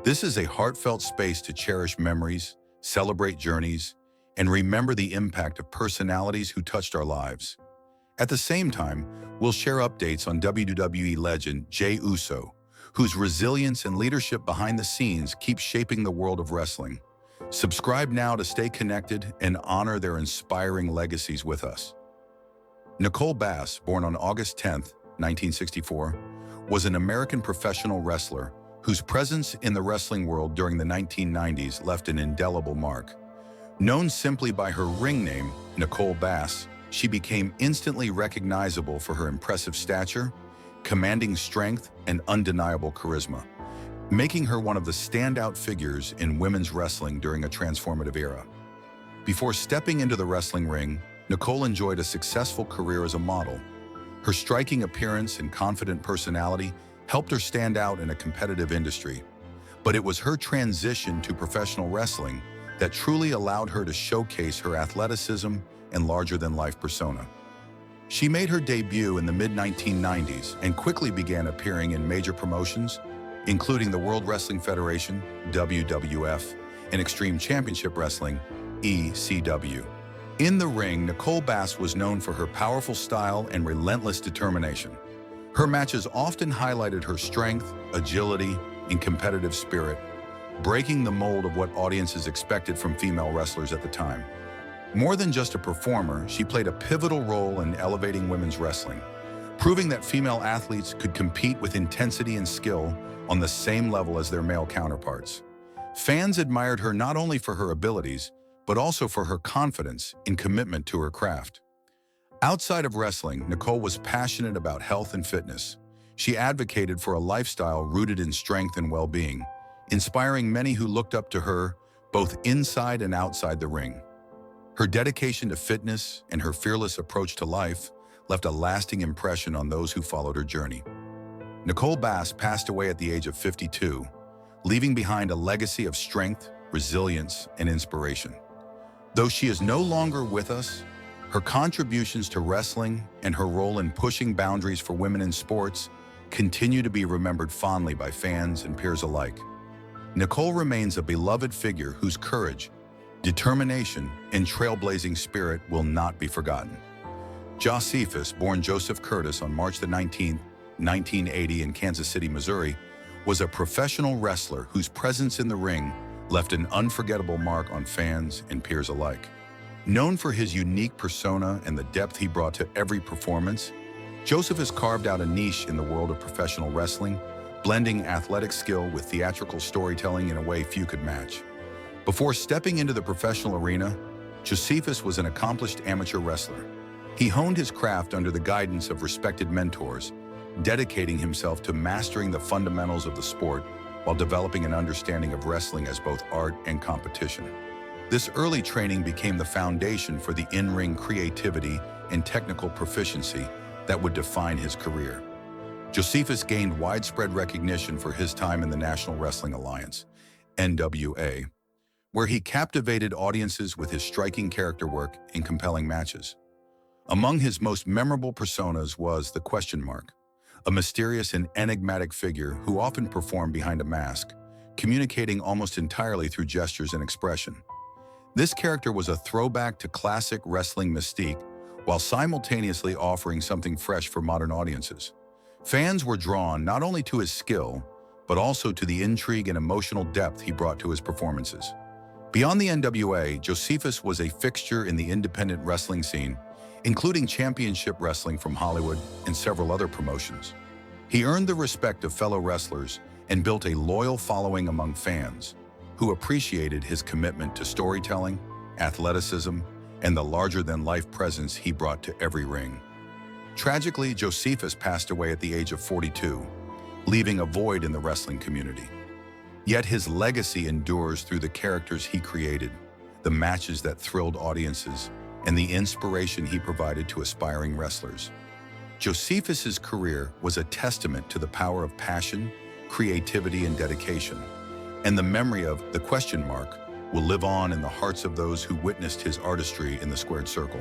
This is a heartfelt space to cherish memories, celebrate journeys, and remember the impact of personalities who touched our lives. At the same time, we'll share updates on WWE legend Jey Uso, whose resilience and leadership behind the scenes keep shaping the world of wrestling. Subscribe now to stay connected and honor their inspiring legacies with us. Nicole Bass, born on August 10, 1964, was an American professional wrestler whose presence in the wrestling world during the 1990s left an indelible mark. Known simply by her ring name, Nicole Bass, she became instantly recognizable for her impressive stature, commanding strength, and undeniable charisma, making her one of the standout figures in women's wrestling during a transformative era. Before stepping into the wrestling ring, Nicole enjoyed a successful career as a model. Her striking appearance and confident personality helped her stand out in a competitive industry, but it was her transition to professional wrestling that truly allowed her to showcase her athleticism and larger-than-life persona. She made her debut in the mid-1990s and quickly began appearing in major promotions, including the World Wrestling Federation, WWF, and Extreme Championship Wrestling, ECW. In the ring, Nicole Bass was known for her powerful style and relentless determination. Her matches often highlighted her strength, agility, and competitive spirit, breaking the mold of what audiences expected from female wrestlers at the time. More than just a performer, she played a pivotal role in elevating women's wrestling, proving that female athletes could compete with intensity and skill on the same level as their male counterparts. Fans admired her not only for her abilities, but also for her confidence and commitment to her craft. Outside of wrestling, Nicole was passionate about health and fitness. She advocated for a lifestyle rooted in strength and well-being, inspiring many who looked up to her both inside and outside the ring. Her dedication to fitness and her fearless approach to life left a lasting impression on those who followed her journey. Nicole Bass passed away at the age of 52, leaving behind a legacy of strength, resilience, and inspiration. Though she is no longer with us, her contributions to wrestling and her role in pushing boundaries for women in sports continue to be remembered fondly by fans and peers alike. Nicole remains a beloved figure whose courage, determination, and trailblazing spirit will not be forgotten. Jocephus, born Joseph Curtis on March 19, 1980 in Kansas City, Missouri, was a professional wrestler whose presence in the ring left an unforgettable mark on fans and peers alike. Known for his unique persona and the depth he brought to every performance, Jocephus carved out a niche in the world of professional wrestling, blending athletic skill with theatrical storytelling in a way few could match. Before stepping into the professional arena, Jocephus was an accomplished amateur wrestler. He honed his craft under the guidance of respected mentors, dedicating himself to mastering the fundamentals of the sport while developing an understanding of wrestling as both art and competition. This early training became the foundation for the in-ring creativity and technical proficiency that would define his career. Jocephus gained widespread recognition for his time in the National Wrestling Alliance, NWA, where he captivated audiences with his striking character work and compelling matches. Among his most memorable personas was the Question Mark, a mysterious and enigmatic figure who often performed behind a mask, communicating almost entirely through gestures and expression. This character was a throwback to classic wrestling mystique while simultaneously offering something fresh for modern audiences. Fans were drawn not only to his skill, but also to the intrigue and emotional depth he brought to his performances. Beyond the NWA, Jocephus was a fixture in the independent wrestling scene, including championship wrestling from Hollywood and several other promotions. He earned the respect of fellow wrestlers and built a loyal following among fans, who appreciated his commitment to storytelling, athleticism, and the larger-than-life presence he brought to every ring. Tragically, Jocephus passed away at the age of 42, leaving a void in the wrestling community. Yet his legacy endures through the characters he created, the matches that thrilled audiences, and the inspiration he provided to aspiring wrestlers. Jocephus's career was a testament to the power of passion, creativity, and dedication, and the memory of the Question Mark will live on in the hearts of those who witnessed his artistry in the squared circle.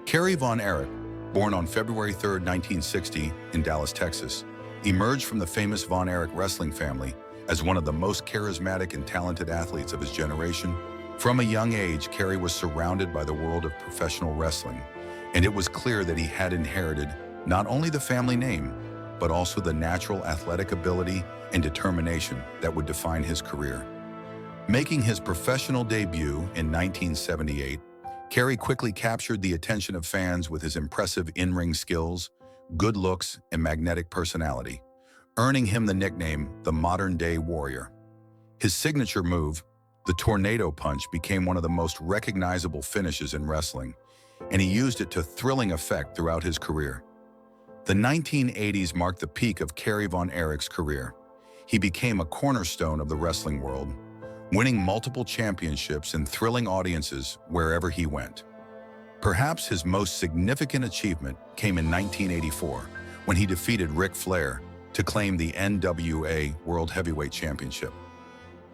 Kerry Von Erich, born on February 3, 1960 in Dallas, Texas, emerged from the famous Von Erich wrestling family, as one of the most charismatic and talented athletes of his generation. From a young age, Kerry was surrounded by the world of professional wrestling, and it was clear that he had inherited not only the family name, but also the natural athletic ability and determination that would define his career. Making his professional debut in 1978, Kerry quickly captured the attention of fans with his impressive in-ring skills, good looks, and magnetic personality, earning him the nickname the modern-day warrior. His signature move, the tornado punch, became one of the most recognizable finishes in wrestling, and he used it to thrilling effect throughout his career. The 1980s marked the peak of Kerry Von Erich's career. He became a cornerstone of the wrestling world, winning multiple championships and thrilling audiences wherever he went. Perhaps his most significant achievement came in 1984, when he defeated Ric Flair to claim the NWA World Heavyweight Championship.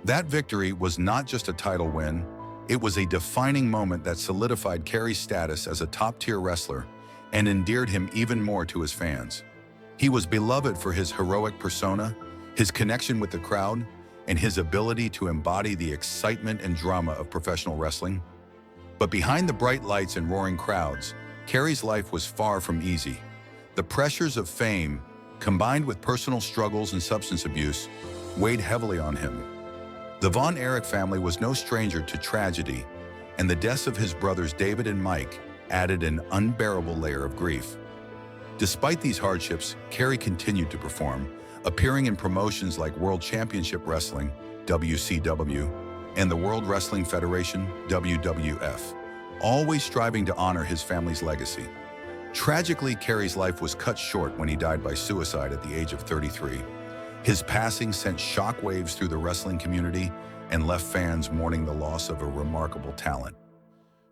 That victory was not just a title win, it was a defining moment that solidified Kerry's status as a top-tier wrestler and endeared him even more to his fans. He was beloved for his heroic persona, his connection with the crowd, and his ability to embody the excitement and drama of professional wrestling. But behind the bright lights and roaring crowds, Kerry's life was far from easy. The pressures of fame, combined with personal struggles and substance abuse, weighed heavily on him. The Von Erich family was no stranger to tragedy, and the deaths of his brothers David and Mike added an unbearable layer of grief. Despite these hardships, Kerry continued to perform, appearing in promotions like World Championship Wrestling, WCW, and the World Wrestling Federation, WWF, always striving to honor his family's legacy. Tragically, Kerry's life was cut short when he died by suicide at the age of 33. His passing sent shockwaves through the wrestling community and left fans mourning the loss of a remarkable talent.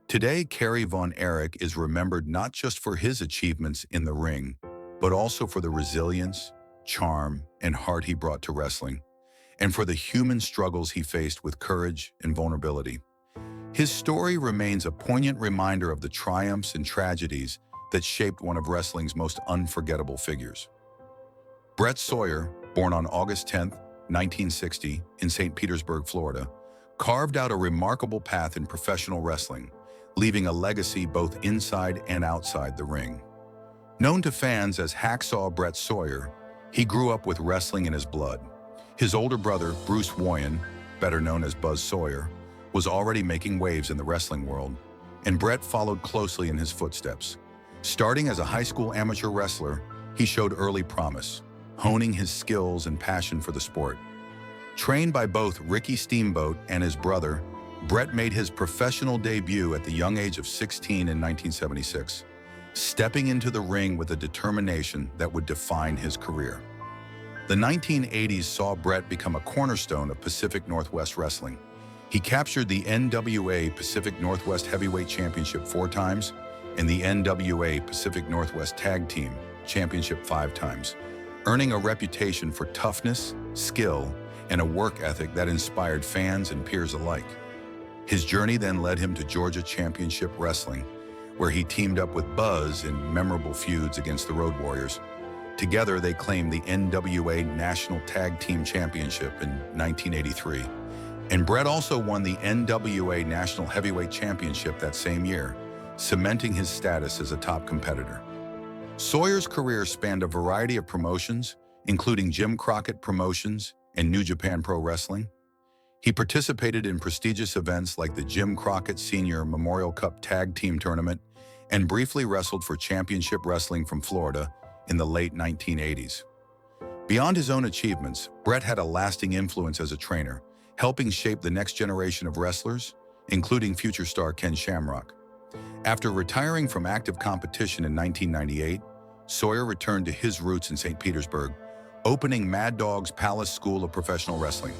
Today, Kerry Von Erich is remembered not just for his achievements in the ring, but also for the resilience, charm, and heart he brought to wrestling, and for the human struggles he faced with courage and vulnerability. His story remains a poignant reminder of the triumphs and tragedies that shaped one of wrestling's most unforgettable figures. Brett Sawyer, born on August 10, 1960, in St. Petersburg, Florida, carved out a remarkable path in professional wrestling, leaving a legacy both inside and outside the ring. Known to fans as Hacksaw Brett Sawyer, he grew up with wrestling in his blood. His older brother, Bruce Woyan, better known as Buzz Sawyer, was already making waves in the wrestling world, and Brett followed closely in his footsteps. Starting as a high school amateur wrestler, he showed early promise, honing his skills and passion for the sport. Trained by both Ricky Steamboat and his brother, Brett made his professional debut at the young age of 16 in 1976, stepping into the ring with a determination that would define his career. The 1980s saw Brett become a cornerstone of Pacific Northwest wrestling. He captured the NWA Pacific Northwest Heavyweight Championship 4 times and the NWA Pacific Northwest Tag Team Championship 5 times, earning a reputation for toughness, skill, and a work ethic that inspired fans and peers alike. His journey then led him to Georgia Championship Wrestling, where he teamed up with Buzz in memorable feuds against the Road Warriors. Together, they claimed the NWA National Tag Team Championship in 1983. And Brett also won the NWA National Heavyweight Championship that same year, cementing his status as a top competitor. Sawyer's career spanned a variety of promotions, including Jim Crockett Promotions and New Japan Pro Wrestling. He participated in prestigious events like the Jim Crockett Sr. Memorial Cup Tag Team Tournament and briefly wrestled for Championship Wrestling from Florida in the late 1980s. Beyond his own achievements, Brett had a lasting influence as a trainer, helping shape the next generation of wrestlers, including future star Ken Shamrock. After retiring from active competition in 1998, Sawyer returned to his roots in St. Petersburg, opening Mad Dog's Palace School of Professional Wrestling.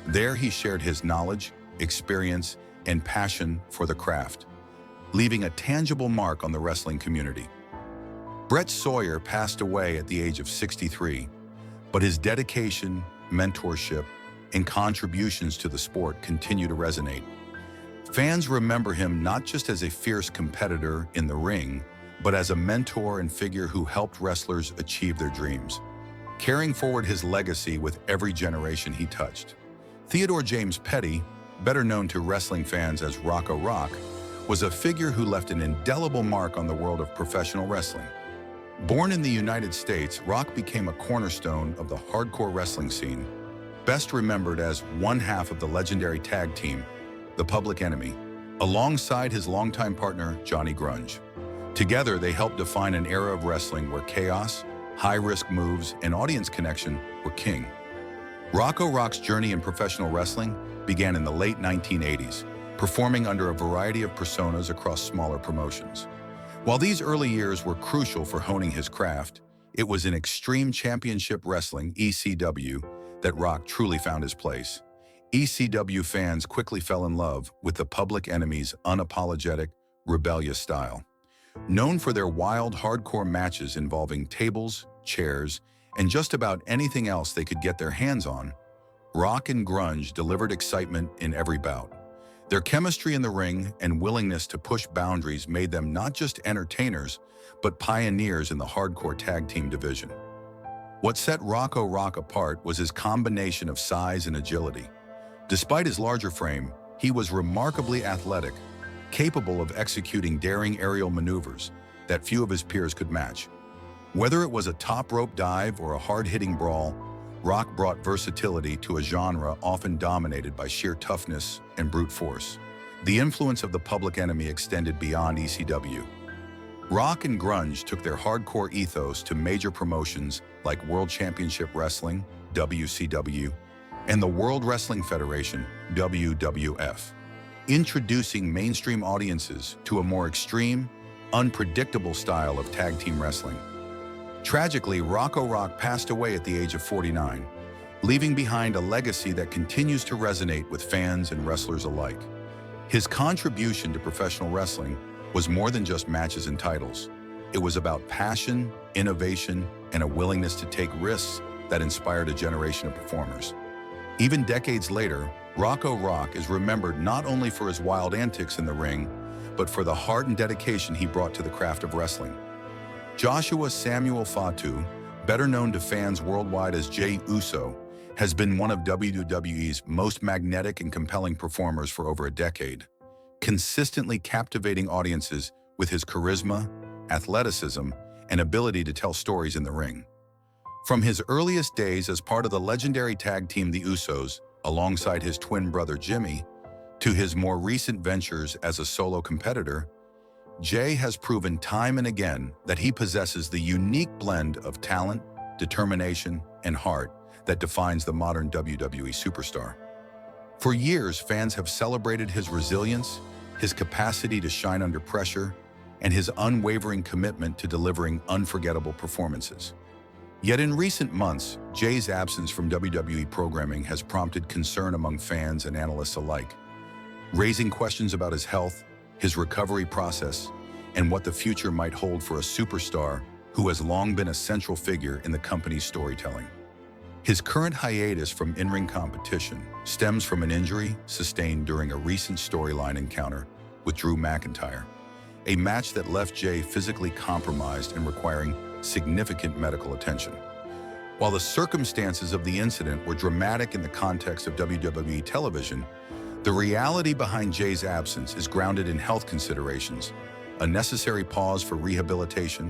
There he shared his knowledge, experience, and passion for the craft, leaving a tangible mark on the wrestling community. Brett Sawyer passed away at the age of 63, but his dedication, mentorship, and contributions to the sport continue to resonate. Fans remember him not just as a fierce competitor in the ring, but as a mentor and figure who helped wrestlers achieve their dreams. carrying forward his legacy with every generation he touched. Theodore James Petty, better known to wrestling fans as Rocco Rock, was a figure who left an indelible mark on the world of professional wrestling. Born in the United States, Rock became a cornerstone of the hardcore wrestling scene, best remembered as one half of the legendary tag team, the Public Enemy, alongside his longtime partner, Johnny Grunge. Together, they helped define an era of wrestling where chaos, high-risk moves, and audience connection were king. Rocco Rock's journey in professional wrestling began in the late 1980s, performing under a variety of personas across smaller promotions. While these early years were crucial for honing his craft, it was in Extreme Championship Wrestling, ECW, that Rock truly found his place. ECW fans quickly fell in love with the Public Enemy's unapologetic, rebellious style. Known for their wild, hardcore matches involving tables, chairs, and just about anything else they could get their hands on, Rock and Grunge delivered excitement in every bout. Their chemistry in the ring and willingness to push boundaries made them not just entertainers, but pioneers in the hardcore tag team division. What set Rocco Rock apart was his combination of size and agility. Despite his larger frame, he was remarkably athletic, capable of executing daring aerial maneuvers that few of his peers could match. Whether it was a top rope dive or a hard-hitting brawl, Rock brought versatility to a genre often dominated by sheer toughness and brute force. The influence of the Public Enemy extended beyond ECW. Rock and Grunge took their hardcore ethos to major promotions like World Championship Wrestling, WCW, and the World Wrestling Federation, WWF, introducing mainstream audiences to a more extreme, unpredictable style of tag team wrestling. Tragically, Rocco Rock passed away at the age of 49, leaving behind a legacy that continues to resonate with fans and wrestlers alike. His contribution to professional wrestling was more than just matches and titles. It was about passion, innovation, and a willingness to take risks that inspired a generation of performers. Even decades later, Rocco Rock is remembered not only for his wild antics in the ring, but for the heart and dedication he brought to the craft of wrestling. Joshua Samuel Fatu, better known to fans worldwide as Jey Uso, has been one of WWE's most magnetic and compelling performers for over a decade, consistently captivating audiences with his charisma, athleticism, and ability to tell stories in the ring. From his earliest days as part of the legendary tag team The Usos, alongside his twin brother Jimmy, to his more recent ventures as a solo competitor, Jey has proven time and again that he possesses the unique blend of talent, determination, and heart that defines the modern WWE superstar. For years, fans have celebrated his resilience, his capacity to shine under pressure, and his unwavering commitment to delivering unforgettable performances. Yet in recent months, Jey's absence from WWE programming has prompted concern among fans and analysts alike, raising questions about his health, his recovery process, and what the future might hold for a superstar who has long been a central figure in the company's storytelling. His current hiatus from in-ring competition stems from an injury sustained during a recent storyline encounter with Drew McIntyre, a match that left Jey physically compromised and requiring significant medical attention. While the circumstances of the incident were dramatic in the context of WWE television, the reality behind Jey's absence is grounded in health considerations, a necessary pause for rehabilitation,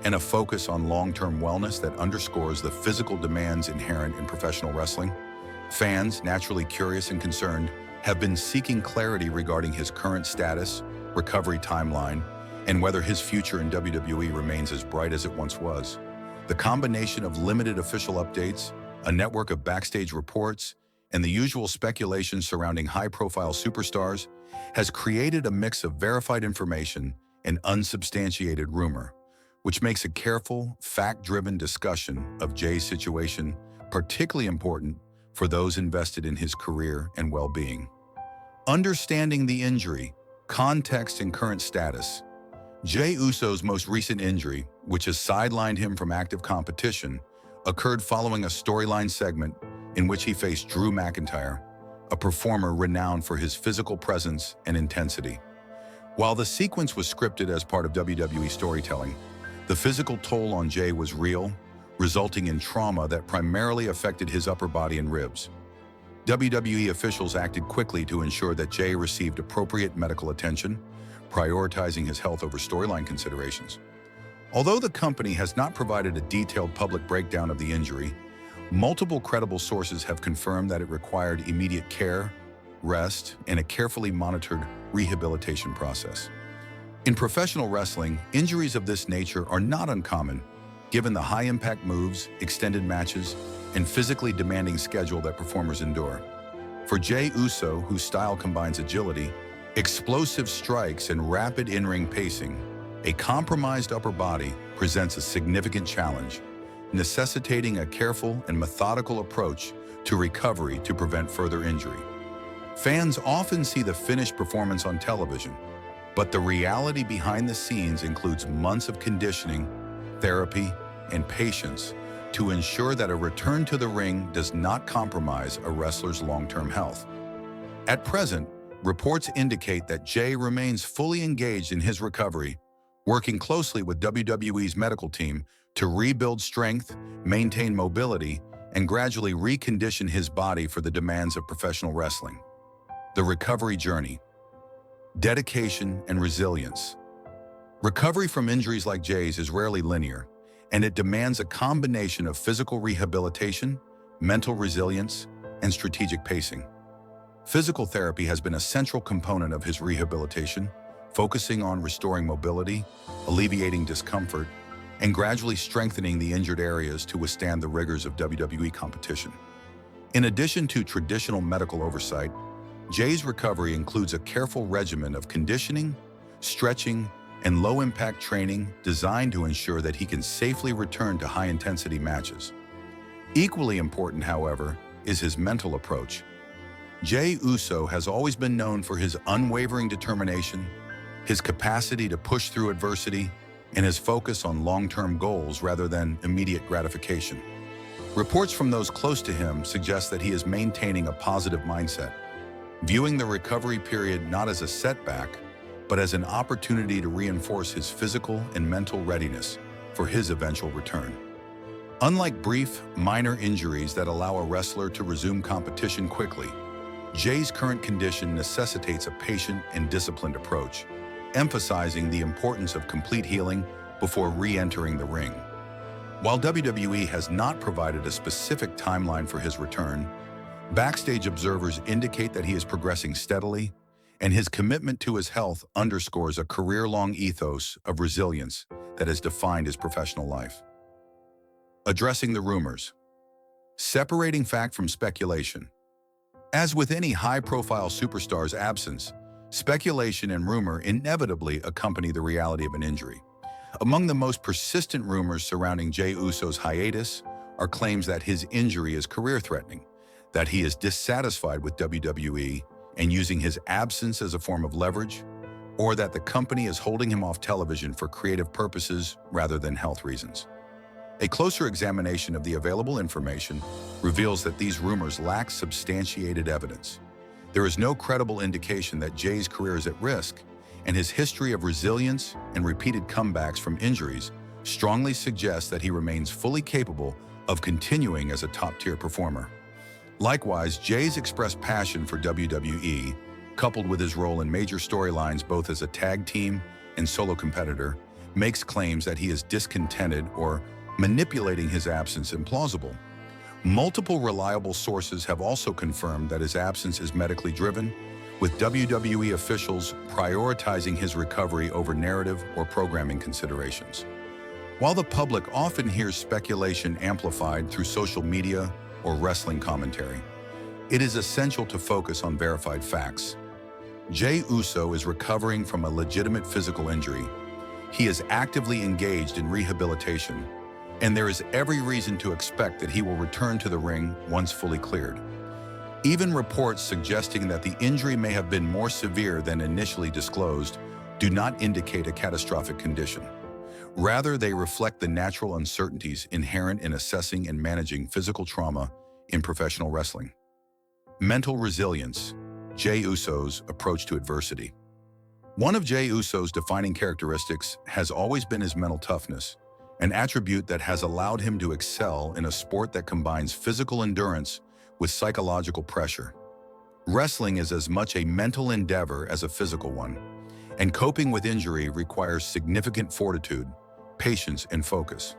and a focus on long-term wellness that underscores the physical demands inherent in professional wrestling. Fans, naturally curious and concerned, have been seeking clarity regarding his current status, recovery timeline, and whether his future in WWE remains as bright as it once was. The combination of limited official updates, a network of backstage reports, and the usual speculation surrounding high-profile superstars has created a mix of verified information and unsubstantiated rumor, which makes a careful, fact-driven discussion of Jey's situation particularly important for those invested in his career and well-being. Understanding the injury, context, and current status. Jey Uso's most recent injury, which has sidelined him from active competition, occurred following a storyline segment in which he faced Drew McIntyre, a performer renowned for his physical presence and intensity. While the sequence was scripted as part of WWE storytelling, the physical toll on Jey was real, resulting in trauma that primarily affected his upper body and ribs. WWE officials acted quickly to ensure that Jay received appropriate medical attention, prioritizing his health over storyline considerations. Although the company has not provided a detailed public breakdown of the injury, multiple credible sources have confirmed that it required immediate care, rest, and a carefully monitored rehabilitation process. In professional wrestling, injuries of this nature are not uncommon, given the high-impact moves, extended matches, and physically demanding schedule that performers endure. For Jey Uso, whose style combines agility, explosive strikes, and rapid in-ring pacing, a compromised upper body presents a significant challenge, necessitating a careful and methodical approach to recovery to prevent further injury. Fans often see the finished performance on television, but the reality behind the scenes includes months of conditioning, therapy, and patience to ensure that a return to the ring does not compromise a wrestler's long-term health. At present, reports indicate that Jey remains fully engaged in his recovery, working closely with WWE's medical team to rebuild strength, maintain mobility, and gradually recondition his body for the demands of professional wrestling. The recovery journey. Dedication and resilience. Recovery from injuries like Jay's is rarely linear, and it demands a combination of physical rehabilitation, mental resilience, and strategic pacing. Physical therapy has been a central component of his rehabilitation, focusing on restoring mobility, alleviating discomfort, and gradually strengthening the injured areas to withstand the rigors of WWE competition. In addition to traditional medical oversight, Jay's recovery includes a careful regimen of conditioning, stretching, and low-impact training designed to ensure that he can safely return to high-intensity matches. Equally important, however, is his mental approach. Jey Uso has always been known for his unwavering determination, his capacity to push through adversity, and his focus on long-term goals rather than immediate gratification. Reports from those close to him suggest that he is maintaining a positive mindset, viewing the recovery period not as a setback, but as an opportunity to reinforce his physical and mental readiness for his eventual return. Unlike brief, minor injuries that allow a wrestler to resume competition quickly, Jay's current condition necessitates a patient and disciplined approach, emphasizing the importance of complete healing before re-entering the ring. While WWE has not provided a specific timeline for his return, backstage observers indicate that he is progressing steadily, and his commitment to his health underscores a career-long ethos of resilience that has defined his professional life. Addressing the rumors. Separating fact from speculation. As with any high-profile superstar's absence, speculation and rumor inevitably accompany the reality of an injury. Among the most persistent rumors surrounding Jey Uso's hiatus are claims that his injury is career-threatening, that he is dissatisfied with WWE and using his absence as a form of leverage, or that the company is holding him off television for creative purposes rather than health reasons. A closer examination of the available information reveals that these rumors lack substantiated evidence. There is no credible indication that Jay's career is at risk, and his history of resilience and repeated comebacks from injuries strongly suggests that he remains fully capable of continuing as a top-tier performer. Likewise, Jay's expressed passion for WWE, coupled with his role in major storylines both as a tag team and solo competitor, makes claims that he is discontented or manipulating his absence implausible. Multiple reliable sources have also confirmed that his absence is medically driven, with WWE officials prioritizing his recovery over narrative or programming considerations. While the public often hears speculation amplified through social media or wrestling commentary, it is essential to focus on verified facts. Jey Uso is recovering from a legitimate physical injury. He is actively engaged in rehabilitation, and there is every reason to expect that he will return to the ring once fully cleared. Even reports suggesting that the injury may have been more severe than initially disclosed do not indicate a catastrophic condition. Rather, they reflect the natural uncertainties inherent in assessing and managing physical trauma in professional wrestling. Mental resilience. Jey Uso's approach to adversity. One of Jey Uso's defining characteristics has always been his mental toughness, an attribute that has allowed him to excel in a sport that combines physical endurance with psychological pressure. Wrestling is as much a mental endeavor as a physical one, and coping with injury requires significant fortitude, patience, and focus.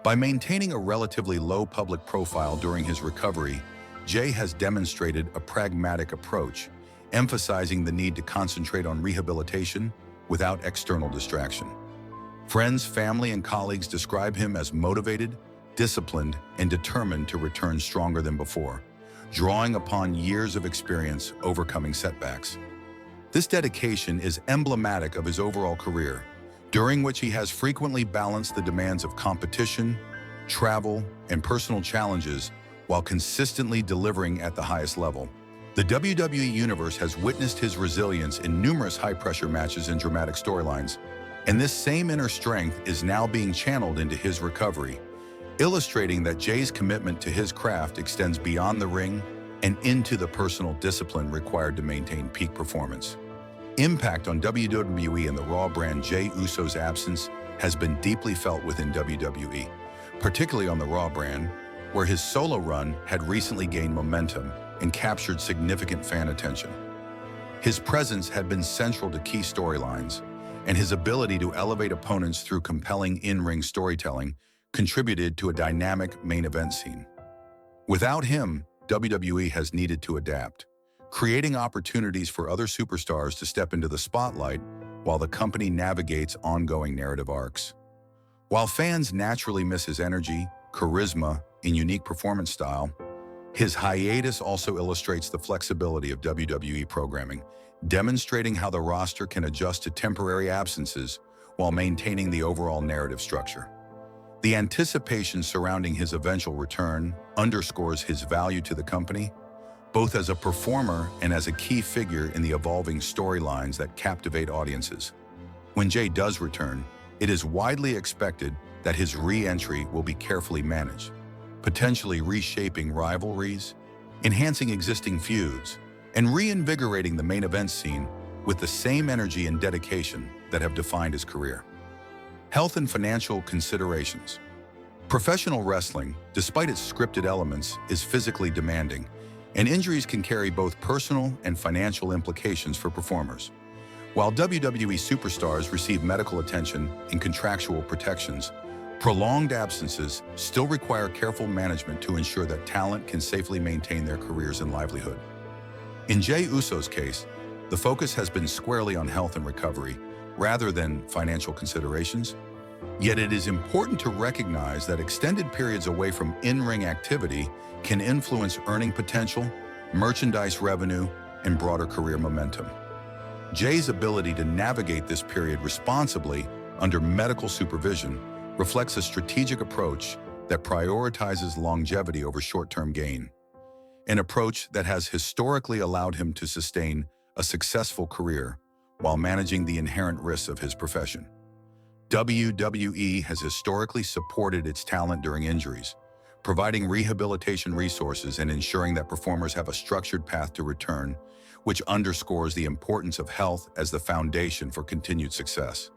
By maintaining a relatively low public profile during his recovery, Jay has demonstrated a pragmatic approach, emphasizing the need to concentrate on rehabilitation without external distraction. Friends, family, and colleagues describe him as motivated, disciplined, and determined to return stronger than before, drawing upon years of experience overcoming setbacks. This dedication is emblematic of his overall career, during which he has frequently balanced the demands of competition, travel, and personal challenges while consistently delivering at the highest level. The WWE Universe has witnessed his resilience in numerous high-pressure matches and dramatic storylines, and this same inner strength is now being channeled into his recovery, illustrating that Jay's commitment to his craft extends beyond the ring and into the personal discipline required to maintain peak performance. Impact on WWE and the Raw brand. Jey Uso's absence has been deeply felt within WWE, particularly on the Raw brand, where his solo run had recently gained momentum and captured significant fan attention. His presence had been central to key storylines, and his ability to elevate opponents through compelling in-ring storytelling contributed to a dynamic main event scene. Without him, WWE has needed to adapt, creating opportunities for other superstars to step into the spotlight while the company navigates ongoing narrative arcs. While fans naturally miss his energy, charisma, and unique performance style, his hiatus also illustrates the flexibility of WWE programming, demonstrating how the roster can adjust to temporary absences while maintaining the overall narrative structure. The anticipation surrounding his eventual return underscores his value to the company, both as a performer and as a key figure in the evolving storylines that captivate audiences. When Jay does return, it is widely expected that his re-entry will be carefully managed, potentially reshaping rivalries, enhancing existing feuds, and reinvigorating the main event scene with the same energy and dedication that have defined his career. Health and financial considerations. Professional wrestling, despite its scripted elements, is physically demanding, and injuries can carry both personal and financial implications for performers. While WWE superstars receive medical attention and contractual protections, prolonged absences still require careful management to ensure that talent can safely maintain their careers and livelihood. In Jey Uso's case, the focus has been squarely on health and recovery, rather than financial considerations. Yet it is important to recognize that extended periods away from in-ring activity can influence earning potential, merchandise revenue, and broader career momentum. Jay's ability to navigate this period responsibly under medical supervision reflects a strategic approach that prioritizes longevity over short-term gain, an approach that has historically allowed him to sustain a successful career while managing the inherent risks of his profession. WWE has historically supported its talent during injuries, providing rehabilitation resources and ensuring that performers have a structured path to return, which underscores the importance of health as the foundation for continued success.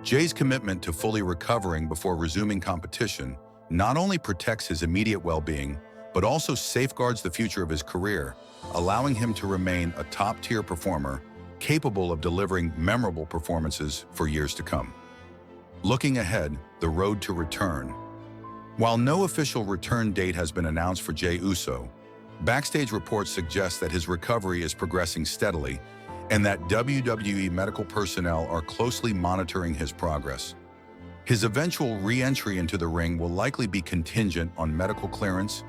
Jay's commitment to fully recovering before resuming competition not only protects his immediate well-being, but also safeguards the future of his career, allowing him to remain a top-tier performer capable of delivering memorable performances for years to come. Looking ahead, the road to return. While no official return date has been announced for Jey Uso, backstage reports suggest that his recovery is progressing steadily and that WWE medical personnel are closely monitoring his progress. His eventual re-entry into the ring will likely be contingent on medical clearance,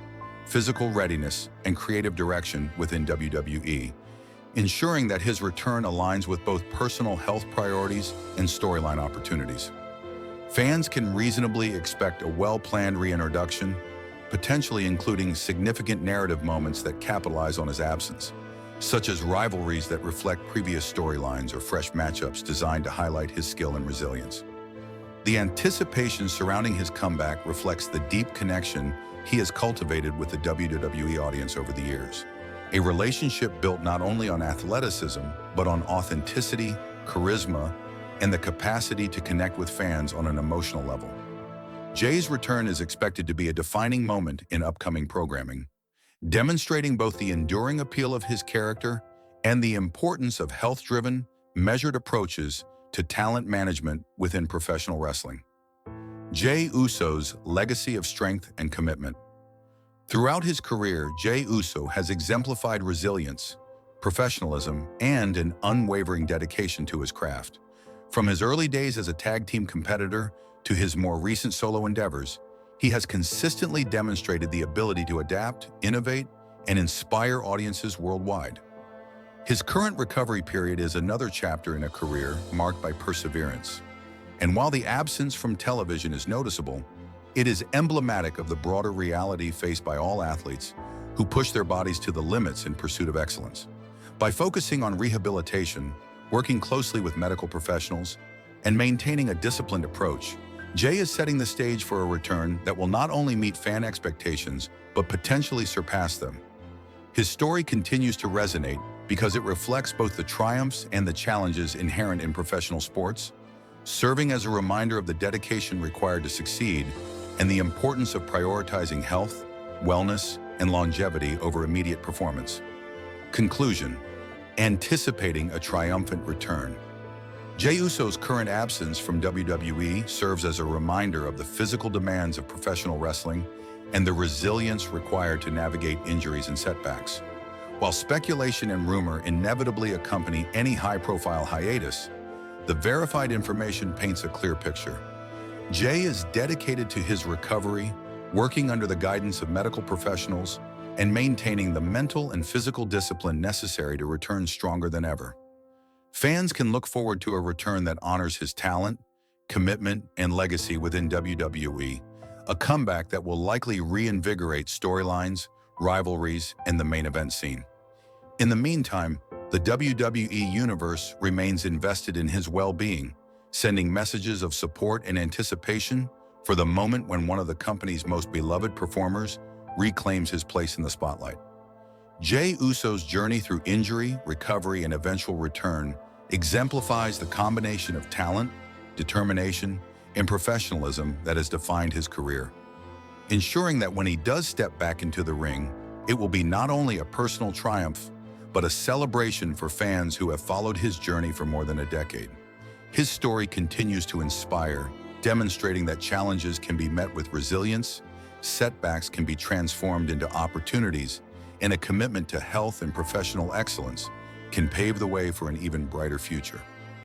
physical readiness, and creative direction within WWE, ensuring that his return aligns with both personal health priorities and storyline opportunities. Fans can reasonably expect a well-planned reintroduction, potentially including significant narrative moments that capitalize on his absence, such as rivalries that reflect previous storylines or fresh matchups designed to highlight his skill and resilience. The anticipation surrounding his comeback reflects the deep connection he has cultivated with the WWE audience over the years, a relationship built not only on athleticism, but on authenticity, charisma, and the capacity to connect with fans on an emotional level. Jay's return is expected to be a defining moment in upcoming programming, demonstrating both the enduring appeal of his character and the importance of health-driven, measured approaches to talent management within professional wrestling. Jey Uso's legacy of strength and commitment. Throughout his career, Jey Uso has exemplified resilience, professionalism, and an unwavering dedication to his craft. From his early days as a tag team competitor to his more recent solo endeavors, he has consistently demonstrated the ability to adapt, innovate, and inspire audiences worldwide. His current recovery period is another chapter in a career marked by perseverance. And while the absence from television is noticeable, it is emblematic of the broader reality faced by all athletes who push their bodies to the limits in pursuit of excellence. By focusing on rehabilitation, working closely with medical professionals, and maintaining a disciplined approach, Jey is setting the stage for a return that will not only meet fan expectations, but potentially surpass them. His story continues to resonate because it reflects both the triumphs and the challenges inherent in professional sports, serving as a reminder of the dedication required to succeed and the importance of prioritizing health, wellness, and longevity over immediate performance. Conclusion: anticipating a triumphant return. Jey Uso's current absence from WWE serves as a reminder of the physical demands of professional wrestling and the resilience required to navigate injuries and setbacks. While speculation and rumor inevitably accompany any high-profile hiatus, the verified information paints a clear picture. Jey is dedicated to his recovery, working under the guidance of medical professionals and maintaining the mental and physical discipline necessary to return stronger than ever. Fans can look forward to a return that honors his talent, commitment, and legacy within WWE, a comeback that will likely reinvigorate storylines, rivalries, and the main event scene. In the meantime, the WWE Universe remains invested in his well-being, sending messages of support and anticipation for the moment when one of the company's most beloved performers reclaims his place in the spotlight. Jey Uso's journey through injury, recovery, and eventual return exemplifies the combination of talent, determination, and professionalism that has defined his career, ensuring that when he does step back into the ring, it will be not only a personal triumph, but a celebration for fans who have followed his journey for more than a decade. His story continues to inspire, demonstrating that challenges can be met with resilience, setbacks can be transformed into opportunities, and a commitment to health and professional excellence can pave the way for an even brighter future.